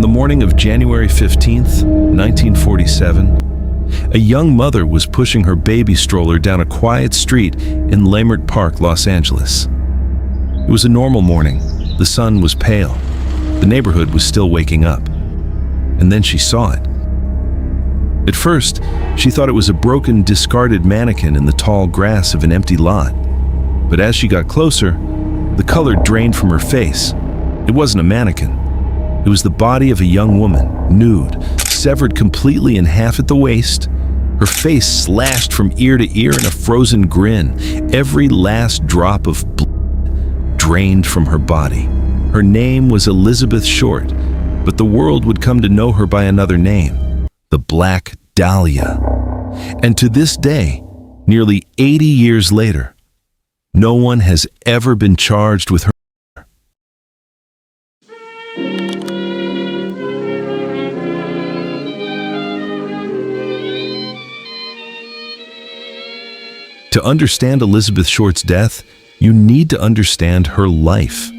the morning of January 15th, 1947, a young mother was pushing her baby stroller down a quiet street in Leimert Park, Los Angeles. It was a normal morning. The sun was pale. The neighborhood was still waking up. And then she saw it. At first, she thought it was a broken, discarded mannequin in the tall grass of an empty lot. But as she got closer, the color drained from her face. It wasn't a mannequin. It was the body of a young woman, nude, severed completely in half at the waist, her face slashed from ear to ear in a frozen grin, every last drop of blood drained from her body. Her name was Elizabeth Short, but the world would come to know her by another name, the Black Dahlia. And to this day, nearly 80 years later, no one has ever been charged with her. To understand Elizabeth Short's death, you need to understand her life.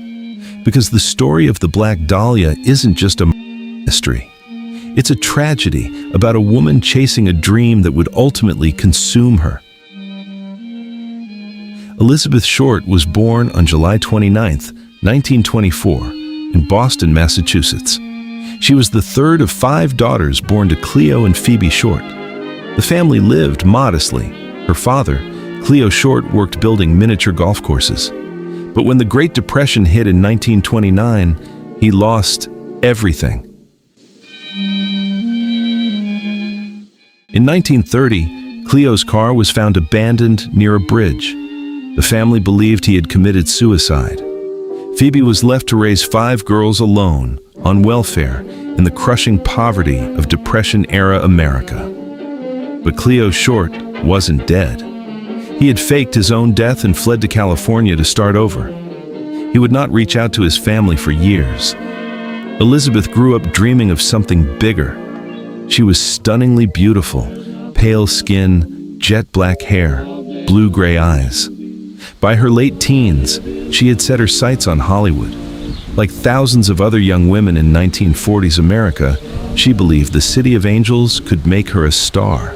Because the story of the Black Dahlia isn't just a mystery. It's a tragedy about a woman chasing a dream that would ultimately consume her. Elizabeth Short was born on July 29, 1924, in Boston, Massachusetts. She was the third of 5 daughters born to Cleo and Phoebe Short. The family lived modestly. Her father, Cleo Short, worked building miniature golf courses. But when the Great Depression hit in 1929, he lost everything. In 1930, Cleo's car was found abandoned near a bridge. The family believed he had committed suicide. Phoebe was left to raise 5 girls alone, on welfare, in the crushing poverty of Depression-era America. But Cleo Short wasn't dead. He had faked his own death and fled to California to start over. He would not reach out to his family for years. Elizabeth grew up dreaming of something bigger. She was stunningly beautiful, pale skin, jet black hair, blue-gray eyes. By her late teens, she had set her sights on Hollywood. Like thousands of other young women in 1940s America, she believed the City of Angels could make her a star.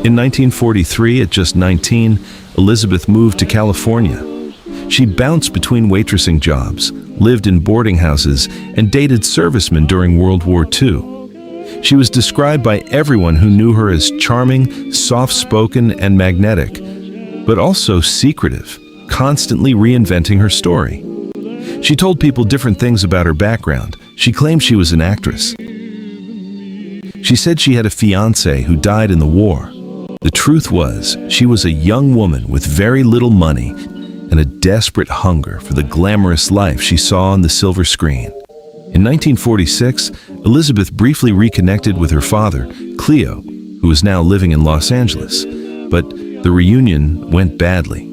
In 1943, at just 19, Elizabeth moved to California. She bounced between waitressing jobs, lived in boarding houses, and dated servicemen during World War II. She was described by everyone who knew her as charming, soft-spoken, and magnetic, but also secretive, constantly reinventing her story. She told people different things about her background. She claimed she was an actress. She said she had a fiancé who died in the war. The truth was, she was a young woman with very little money and a desperate hunger for the glamorous life she saw on the silver screen. In 1946, Elizabeth briefly reconnected with her father, Cleo, who was now living in Los Angeles, but the reunion went badly.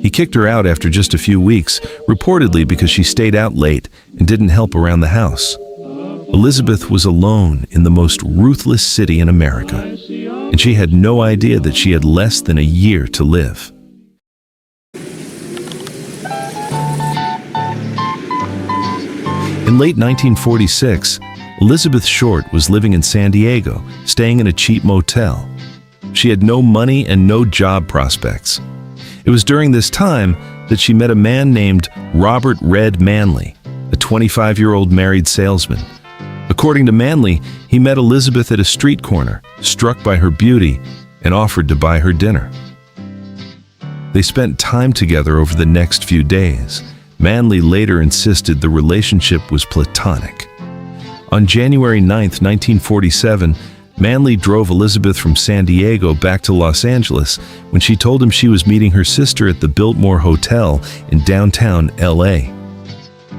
He kicked her out after just a few weeks, reportedly because she stayed out late and didn't help around the house. Elizabeth was alone in the most ruthless city in America, and she had no idea that she had less than a year to live. In late 1946, Elizabeth Short was living in San Diego, staying in a cheap motel. She had no money and no job prospects. It was during this time that she met a man named Robert Red Manley, a 25-year-old married salesman. According to Manley, he met Elizabeth at a street corner, struck by her beauty, and offered to buy her dinner. They spent time together over the next few days. Manley later insisted the relationship was platonic. On January 9, 1947, Manley drove Elizabeth from San Diego back to Los Angeles when she told him she was meeting her sister at the Biltmore Hotel in downtown LA.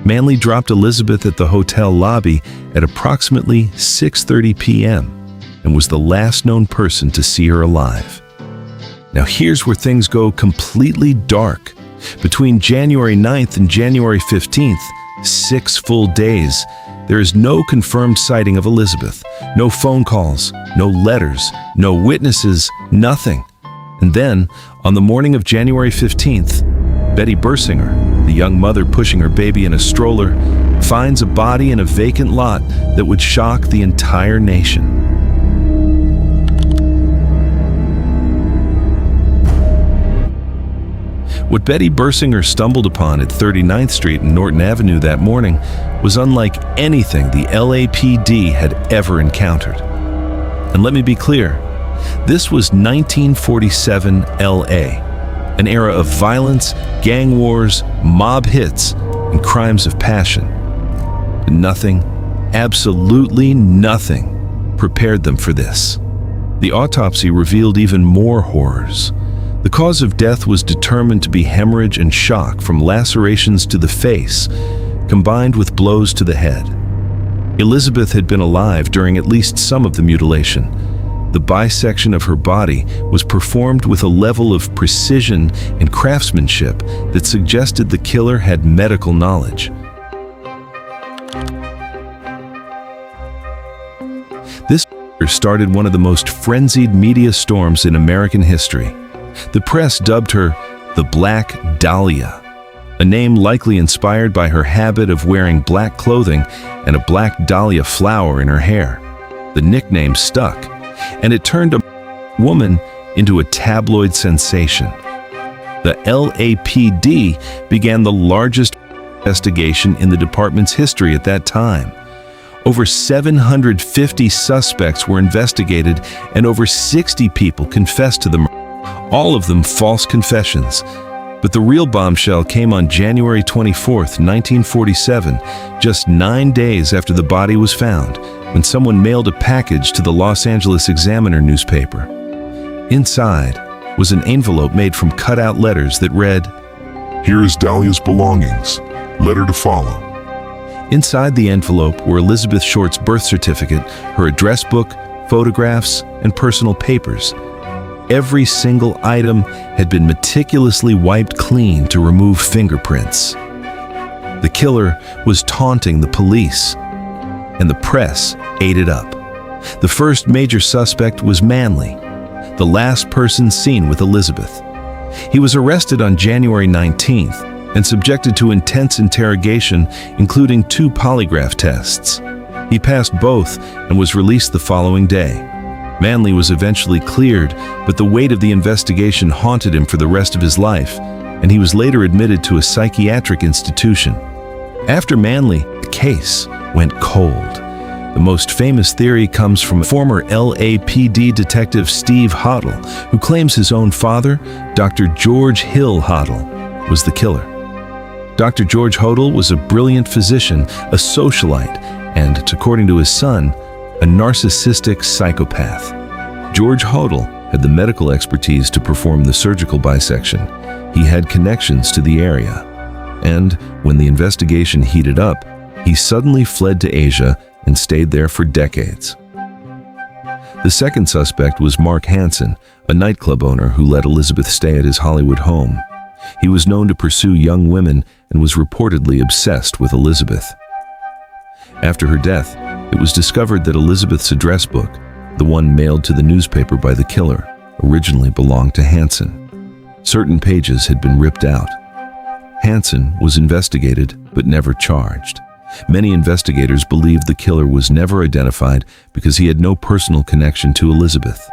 Manley dropped Elizabeth at the hotel lobby at approximately 6:30 p.m. and was the last known person to see her alive. Now here's where things go completely dark. Between January 9th and January 15th, 6 full days, there is no confirmed sighting of Elizabeth, no phone calls, no letters, no witnesses, nothing. And then, on the morning of January 15th, Betty Bersinger, the young mother pushing her baby in a stroller, finds a body in a vacant lot that would shock the entire nation. What Betty Bersinger stumbled upon at 39th Street and Norton Avenue that morning was unlike anything the LAPD had ever encountered. And let me be clear, this was 1947 LA, an era of violence, gang wars, mob hits, and crimes of passion. Nothing, absolutely nothing, prepared them for this. The autopsy revealed even more horrors. The cause of death was determined to be hemorrhage and shock from lacerations to the face, combined with blows to the head. Elizabeth had been alive during at least some of the mutilation. The bisection of her body was performed with a level of precision and craftsmanship that suggested the killer had medical knowledge. This started one of the most frenzied media storms in American history. The press dubbed her the Black Dahlia, a name likely inspired by her habit of wearing black clothing and a black dahlia flower in her hair. The nickname stuck, and it turned a woman into a tabloid sensation. The LAPD began the largest investigation in the department's history at that time. Over 750 suspects were investigated, and over 60 people confessed to the murder. All of them false confessions. But the real bombshell came on January 24, 1947, just 9 days after the body was found, when someone mailed a package to the Los Angeles Examiner newspaper. Inside was an envelope made from cut-out letters that read, "Here is Dahlia's belongings. Letter to follow." Inside the envelope were Elizabeth Short's birth certificate, her address book, photographs, and personal papers. Every single item had been meticulously wiped clean to remove fingerprints. The killer was taunting the police, and the press ate it up. The first major suspect was Manley, the last person seen with Elizabeth. He was arrested on January 19th and subjected to intense interrogation, including 2 polygraph tests. He passed both and was released the following day. Manley was eventually cleared, but the weight of the investigation haunted him for the rest of his life, and he was later admitted to a psychiatric institution. After Manley, the case went cold. The most famous theory comes from former LAPD detective Steve Hoddle, who claims his own father, Dr. George Hill Hoddle, was the killer. Dr. George Hoddle was a brilliant physician, a socialite, and, according to his son, a narcissistic psychopath. George Hoddle had the medical expertise to perform the surgical bisection. He had connections to the area. And when the investigation heated up, he suddenly fled to Asia and stayed there for decades. The second suspect was Mark Hansen, a nightclub owner who let Elizabeth stay at his Hollywood home. He was known to pursue young women and was reportedly obsessed with Elizabeth. After her death, it was discovered that Elizabeth's address book, the one mailed to the newspaper by the killer, originally belonged to Hansen. Certain pages had been ripped out. Hansen was investigated but never charged. Many investigators believed the killer was never identified because he had no personal connection to Elizabeth.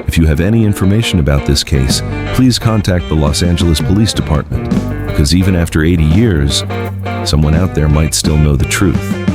If you have any information about this case, please contact the Los Angeles Police Department, because even after 80 years, someone out there might still know the truth.